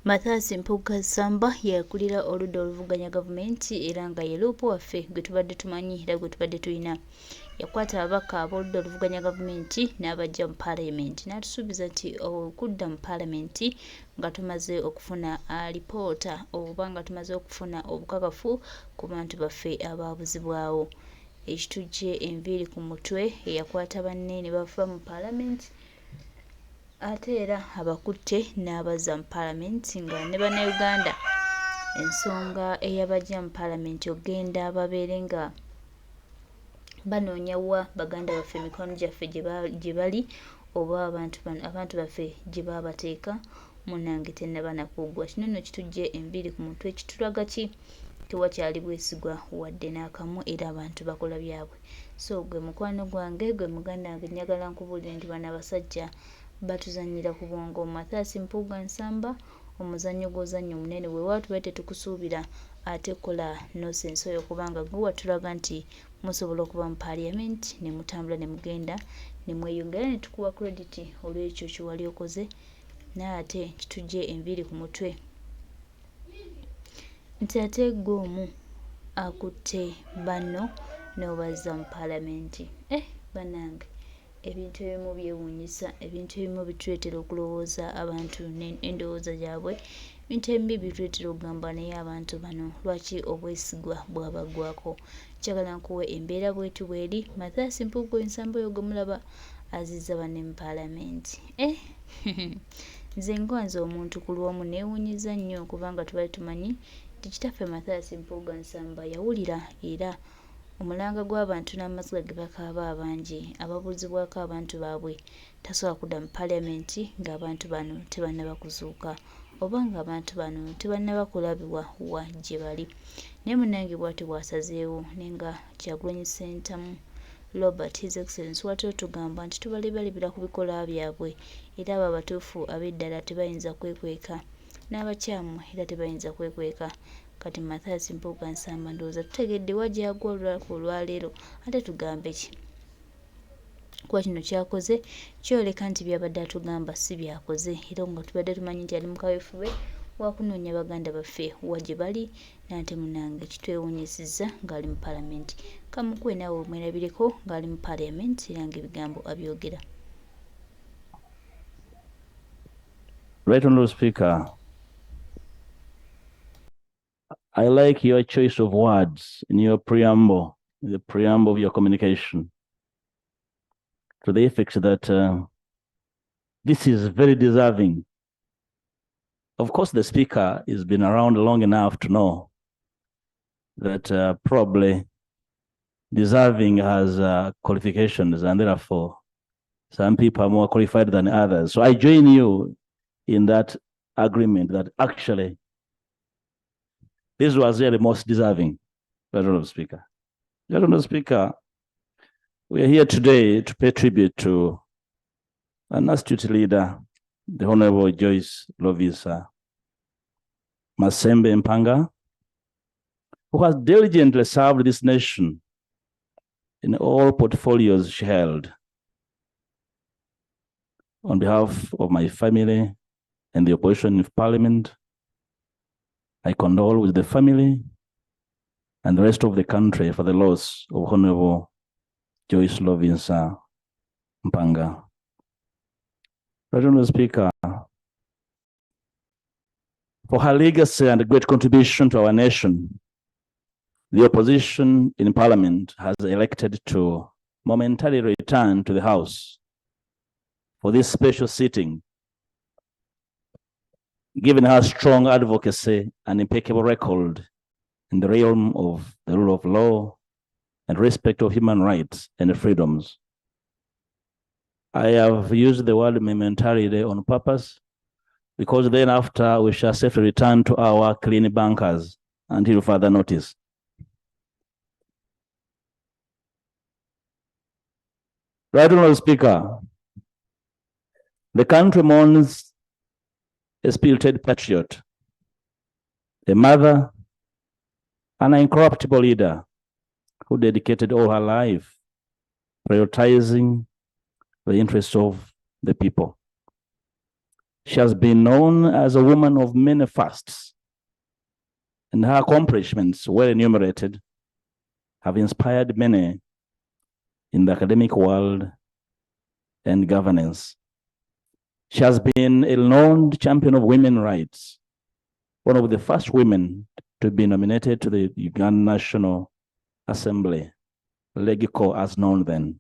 Mathias Mpuga Samba yakulira oludda oluvuganya gavumenti era nga ye luupu waffe gwe tubadde tumanyi era gwe tubadde tulina. Yakwata ababaka ab'oludda oluvuganya gavumenti n'abajja mu paalamenti n'atusuubiza nti okudda mu paalamenti nga tumaze okufuna alipoota oba nga tumaze okufuna obukakafu ku bantu baffe abaabuzibwawo. Ekitujje enviiri ku mutwe eyakwata banne ne bava mu paalamenti ate era abakutte n'abazza mu paalamenti nga ne bannayuganda ensonga eyabajja mu paalamenti ogenda babeere nga banoonya wa baganda baffe emikono gyaffe gye bali oba abantu baffe gye baabateeka munnange tennaba nakuggwa. Kino nno kitujje enviiri ku mutwe kitulaga ki tewakyali bwesigwa wadde n'akamu era abantu bakola byabwe. So gwe mukwano gwange gwe muganda wange njagala nkubuulire nti bano abasajja batuzannyira ku bwongo. Mathias Mpuga Samba omuzannyo gw'ozannyo munene weewaawo tubaye tetukusuubira ate kola nonsense oyo kubanga gwe watulaga nti musobola okuba mu paaliyamenti ne mutambula ne mugenda ne mweyongera ne tukuwa credit olw'ekyo kye wali okoze n'ate kitujje enviiri ku mutwe nti ate gw'omu akutte banno n'obazza mu paalamenti. Bannange ebintu ebimu byewuunyisa, ebintu ebimu bituleetera okulowooza abantu n'endowooza gyabwe, ebintu ebimu bituleetera okugamba naye abantu bano lwaki obwesigwa bwabaggwako. Kyagala nkuwe embeera bwetu bweri. Mathias Mpuga Samba oyo gwe mulaba azizza banne mu paalamenti. Nze ngwanze omuntu ku lw'omu neewuunyiza nnyo kubanga tubali tumanyi nti kitaffe Mathias Mpuga Samba yawulira era omulanga gw'abantu n'amazima ge bakaaba abangi ababuuzibwako abantu baabwe tasobola kudda mu paalamenti ng'abantu bano tebannaba kuzuuka oba ng'abantu bano tebannaba kulabibwa wa gye bali. Naye munnange bw'ati bw'asazeewo nenga Kyagulanyi Ssentamu Robert His Excellency wati otugamba nti tubalibalibira ku bikolwa byabwe era abo abatuufu ab'eddala tebayinza kwekweka n'abakyamu era tebayinza kwekweka. Kati Mathias Mpuga Samba ndowooza tutegedde wa gy'agwa olunaku olwaleero ate tugambe ki kuba kino kyakoze kyoleka nti byabadde atugamba si byakoze era nga tubadde tumanyi nti ali mu kaweefube wakunoonya baganda baffe wa gye bali nante munnange kitwewuunyisizza ng'ali mu paalamenti. Kamukuwe naawe omwerabireko ng'ali mu paalamenti era ng'ebigambo abyogera. Right Honourable Speaker, I like your choice of words in your preamble, the preamble of your communication, to the effect that this is very deserving. Of course, the Speaker has been around long enough to know that probably deserving has qualifications, and therefore some people are more qualified than others. So I join you in that agreement that actually this was really most deserving. Honourable Speaker. Honourable Speaker, we are here today to pay tribute to an astute leader, the Honourable Joyce Lovisa Masembe Mpanga, who has diligently served this nation in all portfolios she held. On behalf of my family and the opposition in Parliament, I condole with the family and the rest of the country for the loss of Honorable Joyce Lovisa Mpanga. Honourable Speaker, for her legacy and great contribution to our nation, the opposition in Parliament has elected to momentarily return to the House for this special sitting. Given her strong advocacy and impeccable record in the realm of the rule of law and respect of human rights and freedoms, I have used the word momentarily on purpose because then after we shall safely return to our clean bunkers until further notice. Right Honourable Speaker, the country mourns a spirited patriot, a mother, an incorruptible leader who dedicated all her life prioritizing the interests of the people. She has been known as a woman of many fasts, and her accomplishments, well enumerated, have inspired many in the academic world and governance. She has been a renowned champion of women's rights, one of the first women to be nominated to the Uganda National Assembly, Legico as known then.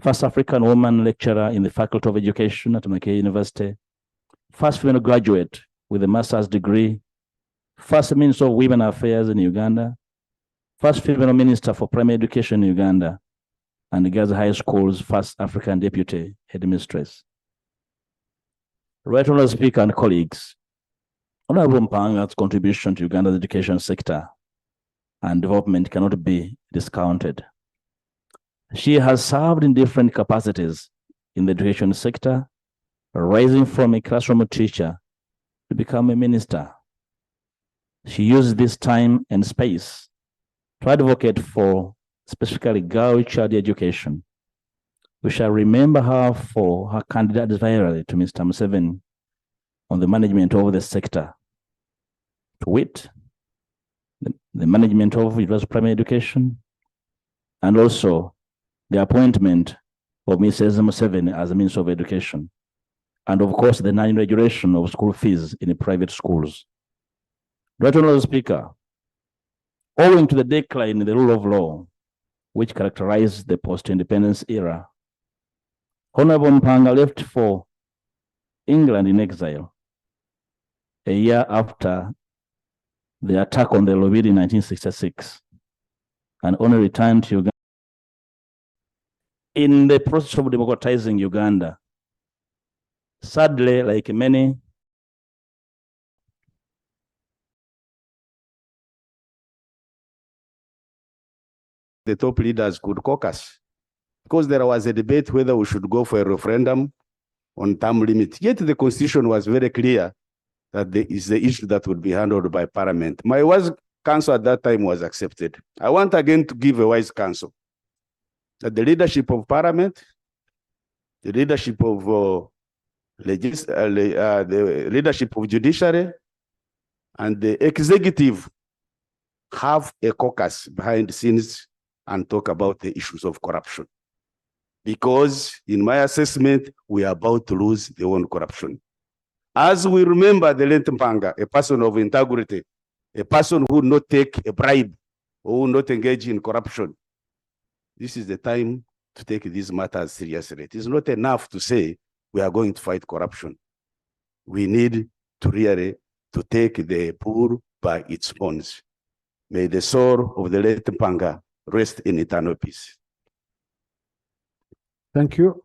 First African woman lecturer in the Faculty of Education at Mackay University, first female graduate with a master's degree, first Minister of Women Affairs in Uganda, first female minister for primary education in Uganda, and Girls High School's first African deputy headmistress. Right Honourable Speaker and colleagues, Honourable Mpanga's contribution to Uganda's education sector and development cannot be discounted. She has served in different capacities in the education sector, rising from a classroom teacher to become a minister. She used this time and space to advocate for specifically girl child education. We shall remember her for her candid advisory to Mr. Museveni on the management of the sector, to wit, the management of universal primary education, and also the appointment of Mrs. Museveni as the Minister of Education, and of course the non-regulation of school fees in the private schools. Right Honourable Speaker, owing to the decline in the rule of law, which characterized the post-independence era, Honourable Mpanga left for England in exile a year after the attack on the Lobiri in 1966, and only returned to Uganda in the process of democratizing Uganda. Sadly, like many, the top leaders could caucus, because there was a debate whether we should go for a referendum on term limit. Yet the constitution was very clear that there is the issue that would be handled by parliament. My wise counsel at that time was accepted. I want again to give a wise counsel that the leadership of parliament, the leadership of the leadership of judiciary, and the executive have a caucus behind the scenes and talk about the issues of corruption. Because in my assessment, we are about to lose the own corruption. As we remember the late Mpanga, a person of integrity, a person who will not take a bribe, or will not engage in corruption, this is the time to take these matters seriously. It is not enough to say we are going to fight corruption. We need to really to take the bull by its horns. May the soul of the late Mpanga rest in eternal peace. Thank you.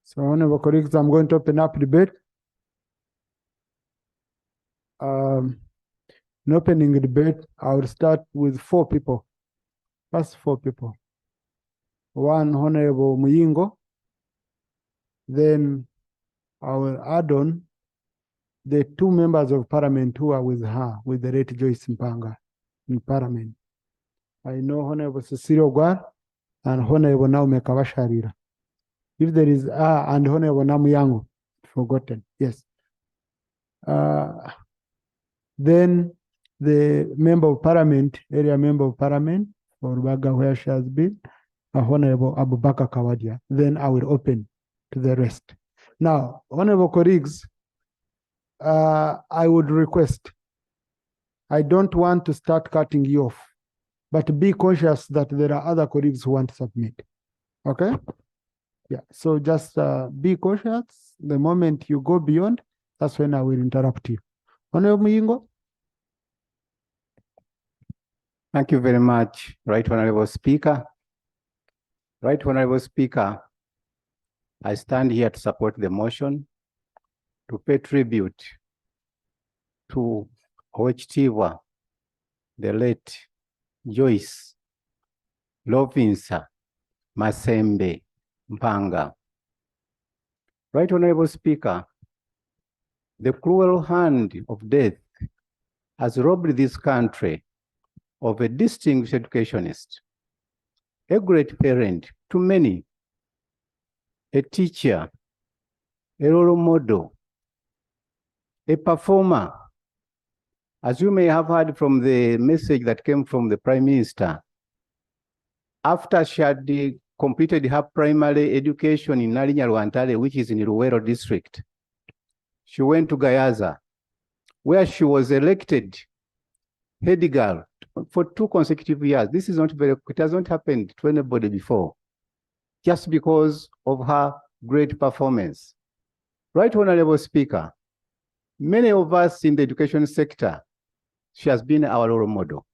So, honorable colleagues, I'm going to open up debate. In opening the debate, I will start with 4 people. First 4 people. 1, Honorable Muyingo. Then I will add on the 2 members of parliament who are with her, with the late Joyce Mpanga in parliament. I know Honorable Cecilia Ogwar and Honorable Naume Kawasharira. If there is and Honorable Namuyango, forgotten, yes. Then the member of parliament, area member of parliament for Baga, where she has been, Honorable Babaka Kawadia. Then I will open to the rest. Now, honorable colleagues, I would request, I don't want to start cutting you off, but be conscious that there are other colleagues who want to submit. Okay? Yeah, so just be cautious. The moment you go beyond, that's when I will interrupt you. Honorable Muyingo. Thank you very much, Right Honorable Speaker. Right Honorable Speaker, I stand here to support the motion to pay tribute to Oweekitiibwa, the late Joyce Lovinsa Masembe Mpanga. Right Honorable Speaker, the cruel hand of death has robbed this country of a distinguished educationist, a great parent to many, a teacher, a role model, a performer. As you may have heard from the message that came from the Prime Minister, after she had completed her primary education in Nalinyarwantale, which is in Luwero district, she went to Gayaza, where she was elected head girl for 2 consecutive years. This is not very, it has not happened to anybody before, just because of her great performance. Right Honorable Speaker, many of us in the education sector, she has been our role model.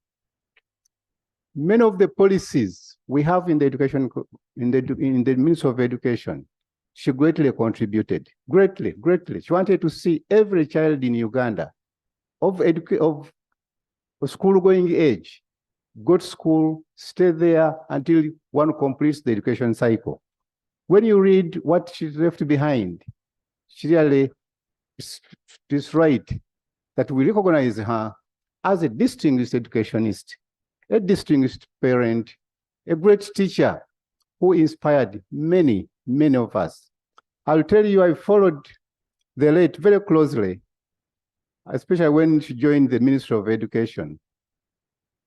Many of the policies we have in the education, in the Ministry of Education, she greatly contributed, greatly. She wanted to see every child in Uganda of school-going age go to school, stay there until one completes the education cycle. When you read what she left behind, she really is right that we recognize her as a distinguished educationist, a distinguished parent, a great teacher who inspired many of us. I'll tell you, I followed the late very closely, especially when she joined the Ministry of Education.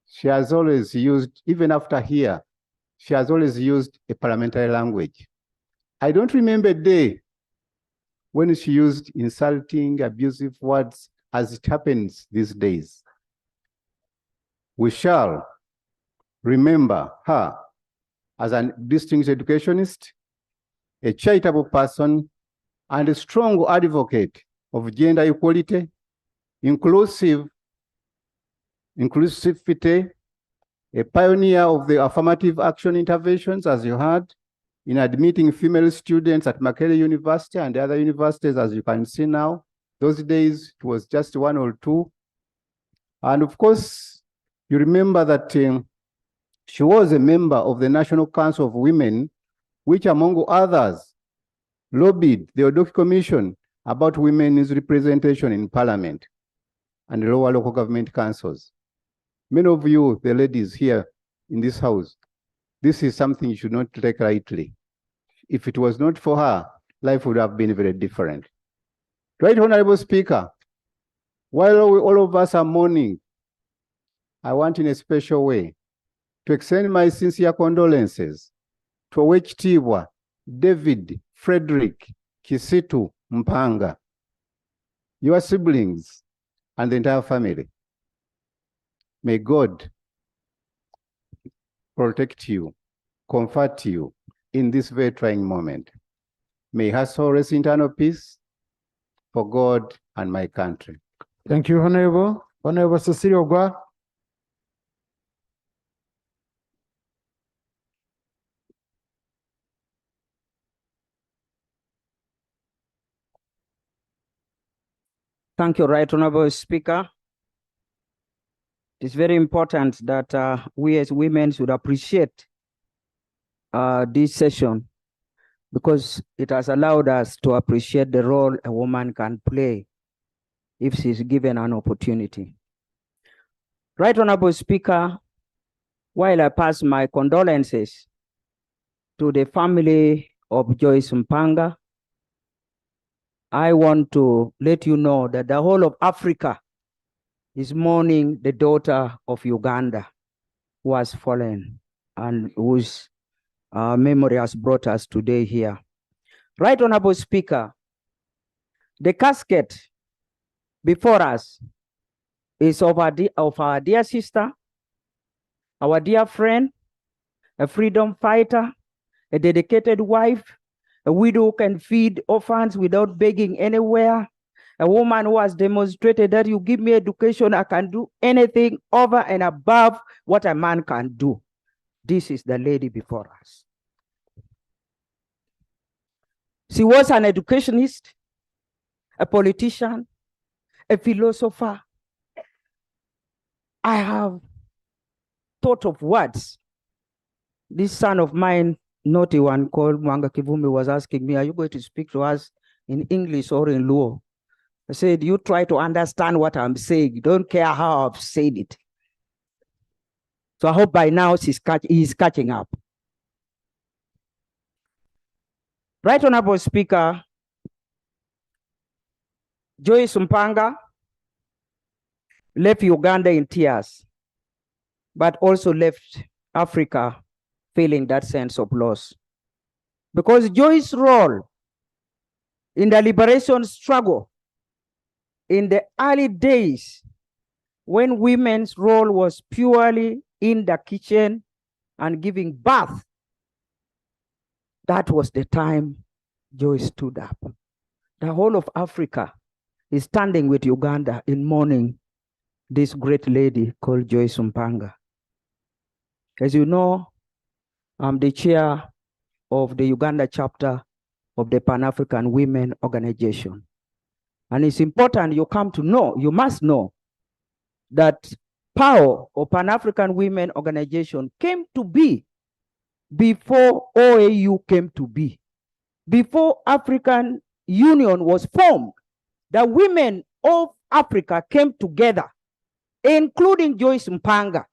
She has always used, even after here, she has always used a parliamentary language. I don't remember a day when she used insulting, abusive words as it happens these days. We shall remember her as a distinguished educationist, a charitable person, and a strong advocate of gender equality, inclusivity, a pioneer of the affirmative action interventions, as you heard, in admitting female students at Makerere University and other universities, as you can see now. Those days, it was just 1 or 2. And of course, you remember that she was a member of the National Council of Women, which among others lobbied the Odoki Commission about women's representation in Parliament and lower local government councils. Many of you, the ladies here in this house, this is something you should not take lightly. If it was not for her, life would have been very different. Right, Honorable Speaker, while all of us are mourning, I want in a special way to extend my sincere condolences to Owekitiibwa David Frederick Kisitu Mpanga, your siblings, and the entire family. May God protect you, comfort you in this very trying moment. May her soul rest in eternal peace for God and my country. Thank you, Honorable. Honorable Cecilia Ogwa. Thank you, Right Honorable Speaker. It's very important that we as women should appreciate this session because it has allowed us to appreciate the role a woman can play if she's given an opportunity. Right Honorable Speaker, while I pass my condolences to the family of Joyce Mpanga, I want to let you know that the whole of Africa is mourning the daughter of Uganda who has fallen and whose memory has brought us today here. Right Honorable Speaker, the casket before us is of our dear sister, our dear friend, a freedom fighter, a dedicated wife, a widow who can feed orphans without begging anywhere, a woman who has demonstrated that you give me education, I can do anything over and above what a man can do. This is the lady before us. She was an educationist, a politician, a philosopher. I have thought of words. This son of mine, naughty one called Mwanga Kivumi, was asking me, are you going to speak to us in English or in Luo? I said, you try to understand what I'm saying. You don't care how I've said it. So I hope by now he's catching up. Right Honorable Speaker, Joyce Mpanga left Uganda in tears, but also left Africa feeling that sense of loss. Because Joyce's role in the liberation struggle in the early days, when women's role was purely in the kitchen and giving birth, that was the time Joyce stood up. The whole of Africa is standing with Uganda in mourning this great lady called Joyce Mpanga. As you know, I'm the chair of the Uganda chapter of the Pan-African Women Organization. And it's important you come to know, you must know that PAO, or Pan-African Women Organization, came to be before OAU came to be. Before African Union was formed, the women of Africa came together, including Joyce Mpanga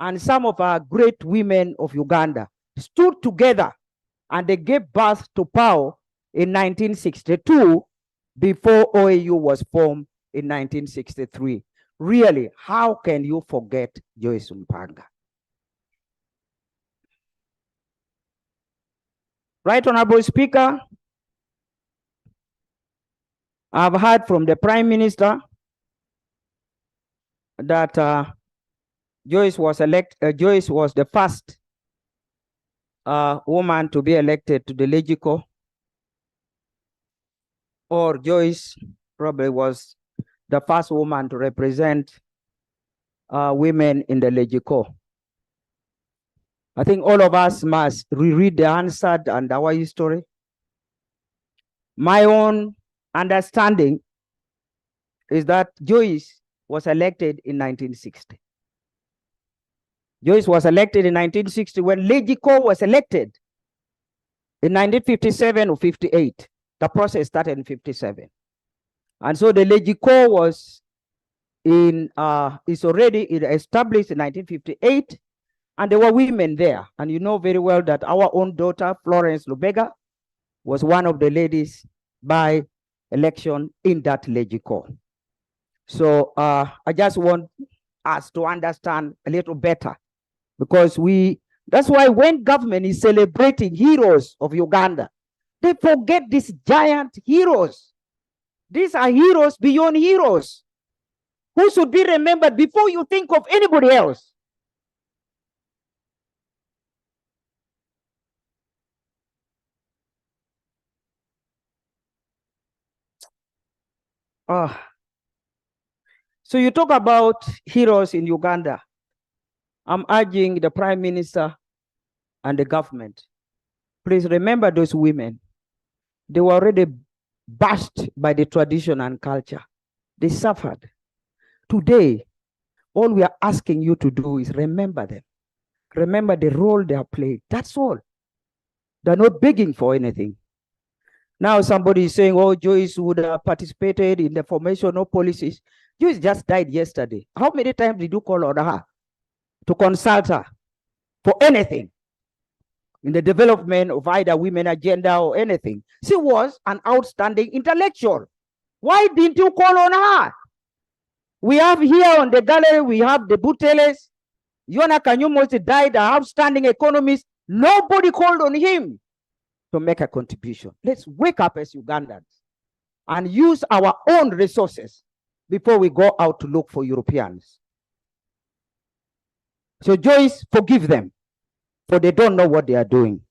and some of our great women of Uganda, stood together and they gave birth to PAO in 1962 before OAU was formed in 1963. Really, how can you forget Joyce Mpanga? Right, Honorable Speaker, I've heard from the Prime Minister that Joyce was the first woman to be elected to the Legico, or Joyce probably was the first woman to represent women in the Legico. I think all of us must reread the answer and our history. My own understanding is that Joyce was elected in 1960. Joyce was elected in 1960 when Legico was elected in 1957 or 58. The process started in 57. And so the Legico was is already established in 1958, and there were women there. And you know very well that our own daughter, Florence Lubega, was one of the ladies by election in that Legico. So I just want us to understand a little better, because that's why when government is celebrating heroes of Uganda, they forget these giant heroes. These are heroes beyond heroes who should be remembered before you think of anybody else. So you talk about heroes in Uganda. I'm urging the Prime Minister and the government, please remember those women. They were already bashed by the tradition and culture. They suffered. Today, all we are asking you to do is remember them. Remember the role they have played. That's all. They're not begging for anything. Now somebody is saying, oh, Joyce would have participated in the formation of policies. Joyce just died yesterday. How many times did you call on her to consult her for anything in the development of either women agenda or anything? She was an outstanding intellectual. Why didn't you call on her? We have here on the gallery, we have the Buteles. Yona Kanyumosi died, an outstanding economist. Nobody called on him to make a contribution. Let's wake up as Ugandans and use our own resources before we go out to look for Europeans. So Joyce, forgive them, for they don't know what they are doing.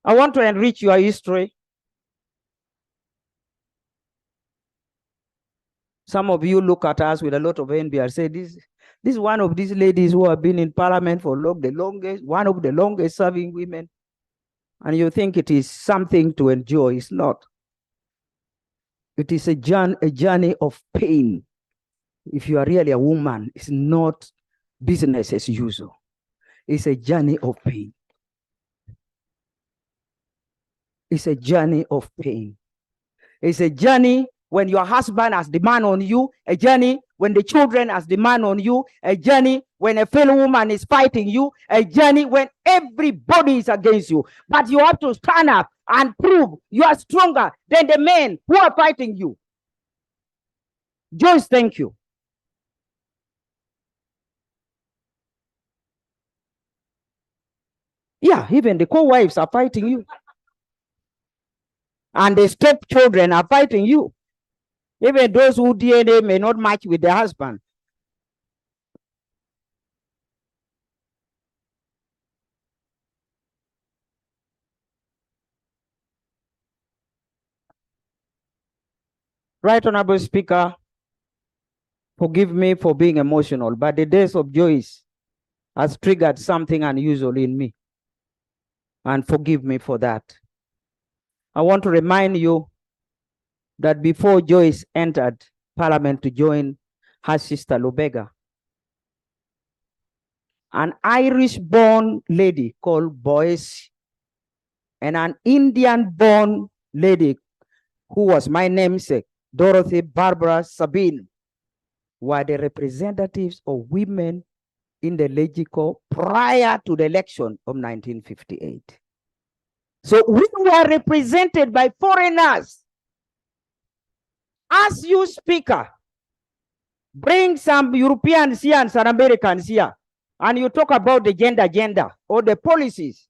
I want to enrich your history. Some of you look at us with a lot of envy and say, this is one of these ladies who have been in parliament for one of the longest serving women. And you think it is something to enjoy. It's not. It is a journey of pain. If you are really a woman, it's not business as usual. It's a journey of pain. It's a journey of pain. It's a journey when your husband has demand on you, a journey when the children has demand on you, a journey when a fellow woman is fighting you, a journey when everybody is against you. But you have to stand up and prove you are stronger than the men who are fighting you. Joyce, thank you. Yeah, even the co-wives are fighting you. And the stepchildren are fighting you. Even those who DNA may not match with their husband. Right Honorable Speaker, forgive me for being emotional, but the days of Joyce has triggered something unusual in me. And forgive me for that. I want to remind you that before Joyce entered Parliament to join her sister Lubega, an Irish-born lady called Boyce and an Indian-born lady who was my namesake, Dorothy Barbara Sabine, were the representatives of women in the legislature prior to the election of 1958. So we were represented by foreigners. As you, Speaker, bring some Europeans here and some Americans here, and you talk about the gender agenda or the policies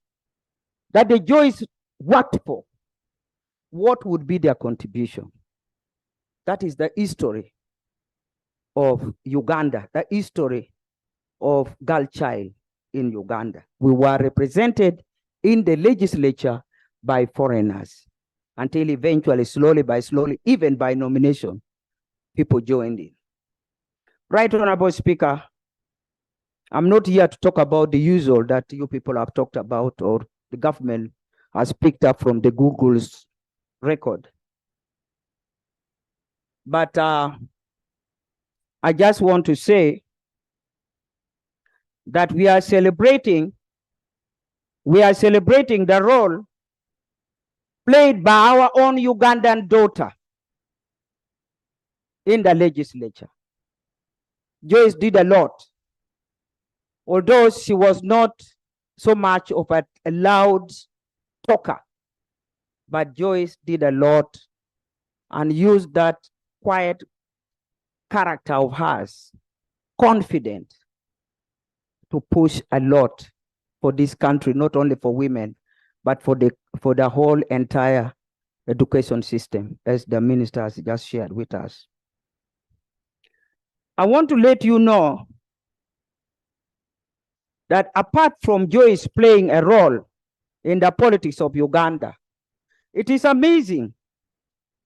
that the Joyce worked for, what would be their contribution? That is the history of Uganda, the history of girl child in Uganda. We were represented in the legislature by foreigners until eventually, slowly by slowly, even by nomination, people joined in. Right Honorable Speaker, I'm not here to talk about the usual that you people have talked about or the government has picked up from the Google's record. But I just want to say that we are celebrating the role played by our own Ugandan daughter in the legislature. Joyce did a lot, although she was not so much of a loud talker, but Joyce did a lot and used that quiet character of hers, confident, to push a lot for this country, not only for women, but for the whole entire education system, as the minister has just shared with us. I want to let you know that apart from Joyce playing a role in the politics of Uganda, it is amazing,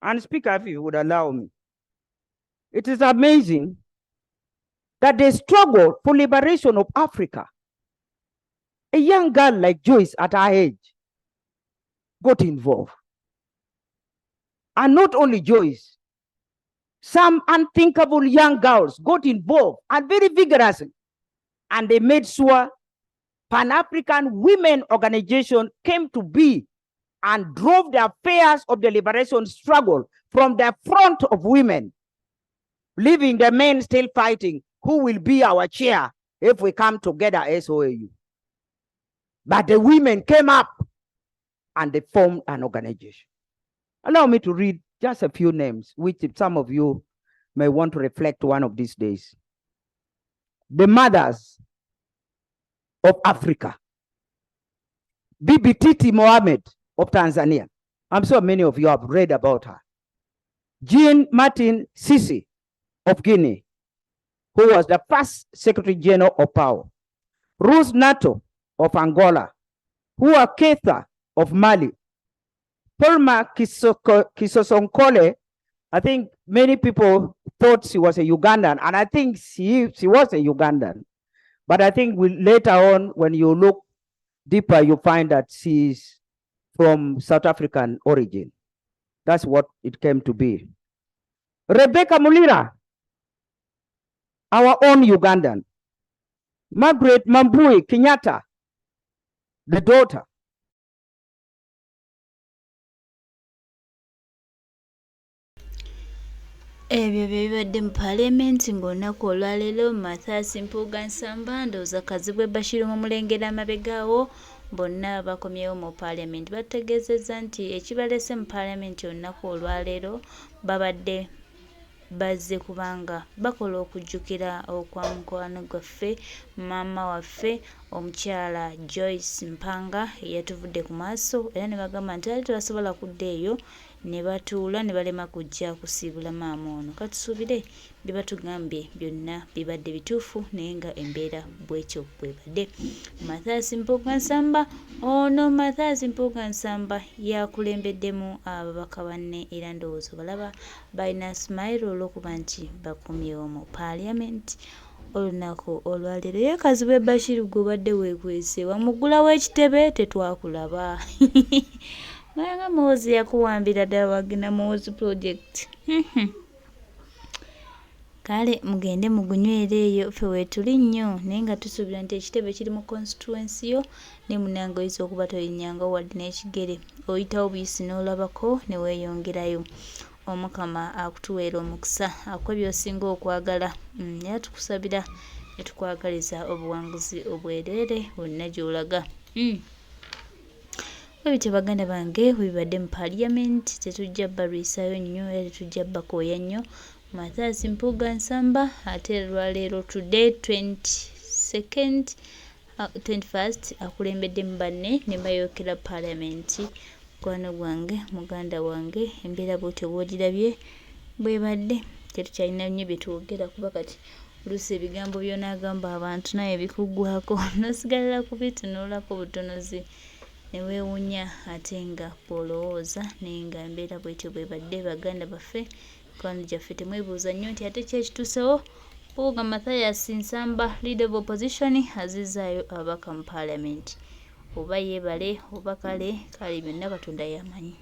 and Speaker, if you would allow me, it is amazing that the struggle for liberation of Africa, a young girl like Joyce at her age got involved. And not only Joyce, some unthinkable young girls got involved and very vigorously. And they made sure Pan-African Women Organization came to be and drove the affairs of the liberation struggle from the front of women, leaving the men still fighting who will be our chair if we come together as OAU. But the women came up and they formed an organization. Allow me to read just a few names, which some of you may want to reflect one of these days. The mothers of Africa. Bibi Titi Mohammed of Tanzania. I'm sure many of you have read about her. Jean Martin Sisi of Guinea, who was the first Secretary General of PAO. Ruth Nato of Angola, Hua Ketha of Mali, Palma Kisosonkole. I think many people thought she was a Ugandan, and I think she was a Ugandan. But I think later on, when you look deeper, you find that she's from South African origin. That's what it came to be. Rebecca Mulira, our own Ugandan. Margaret Mambui Kenyatta, the daughter. Ebyo bye bibadde mu paalamenti ng'olunaku olwaleero Mathias Mpuga Nsamba ndowooza Kazibwe Bashir mu mulengera amabegaawo bonna bakomyewo mu paalamenti bategeezezza nti ekibalese mu paalamenti olunaku olwaleero babadde bazze kubanga bakola okujjukira okwa mukwano gwaffe maama waffe omukyala Joyce Mpanga eyatuvudde ku maaso era ne bagamba nti ali tebasobola kudda eyo ne batuula ne balema kujja kusiibula maama ono katusuubire bye batugambye byonna bibadde bituufu naye nga embeera bwekyo bwebadde. Mathias Mpuga Nsamba Mathias Mpuga Nsamba yakulembeddemu ababaka banne era ndowooza balaba balina smile olw'okuba nti bakomyewo mu paalamenti olunaku olwaleero. Ye Kazibwe Bashir gw'obadde weekwese wamuggulawo ekitebe tetwakulaba. Nga Muhoozi yakuwambira ddala wagenda Muhoozi project. Kale mugende mugunywera eyo ffe weetuli nnyo naye nga tusuubira nti ekitebe kiri mu constituency yo ne munnange oyinza okuba tolinnyanga wadde n'ekigere oyitawo buyisi n'olabako ne weeyongerayo. Omukama akutuweera omukisa akuwe by'osinga okwagala era tukusabira ne tukwagaliza obuwanguzi obwereere bonna gy'olaga. Bwebityo baganda bange webibadde mu paalamenti tetujja balwisaayo nnyo era tetujja bakooya nnyo. Mathias Mpuga Nsamba ate lwaleero today 21st akulembedde mu banne ne bayookera paalamenti. Mukwano gwange muganda wange embeera bw'otyo bw'ogirabye bwebadde tetukyalina nnyo bye twogera kuba kati oluusi ebigambo by'onaagamba abantu naye bikuggwako n'osigalira kubitunuulako butunuzi ne weewunya ate nga bw'olowooza naye nga embeera bw'etyo bwebadde baganda baffe mikwano gyaffe temwebuuza nnyo nti ate ki ekituusewo. Mpuga Mathias Nsamba leader of opposition azizzaayo ababaka mu paalamenti oba yeebale oba kale byonna Katonda y'amanyi.